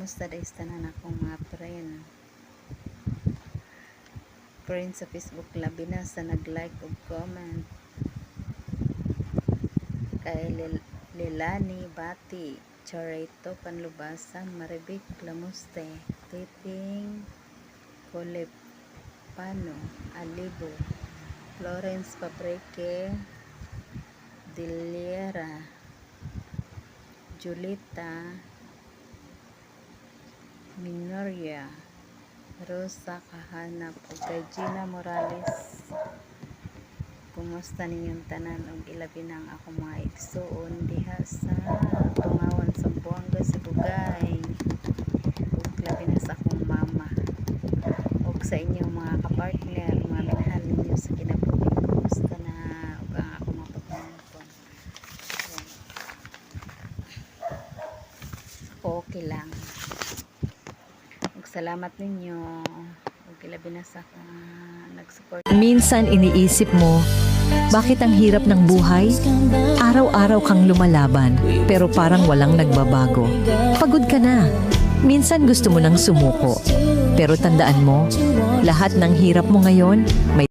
Kamusta days tanan akong mga friend sa Facebook, labi na sa nag-like ug comment kay Lilani Bati, Charito Panlubasan, Maribik Lamuste, Titing Colepano, Alibo, Florence Paprike, Diliera, Julita Minoria, Rosa Kahanap, ug kay Gina Morales. Kumusta ninyong tanan ug ilabi na ang akong mga igsoon diha sa Tungawan sa Buanga, Sibugay, ug labi na sa akong mama ug sa inyong mga kapartner, mga minahal ninyo sa kinabuhi. Kumusta na ug ang akong mga pagmamangkon? Ako okay lang. Salamat ninyo. Ilabi na sa nag-support. Minsan iniisip mo, bakit ang hirap ng buhay? Araw-araw kang lumalaban, pero parang walang nagbabago. Pagod ka na. Minsan gusto mo nang sumuko. Pero tandaan mo, lahat ng hirap mo ngayon, may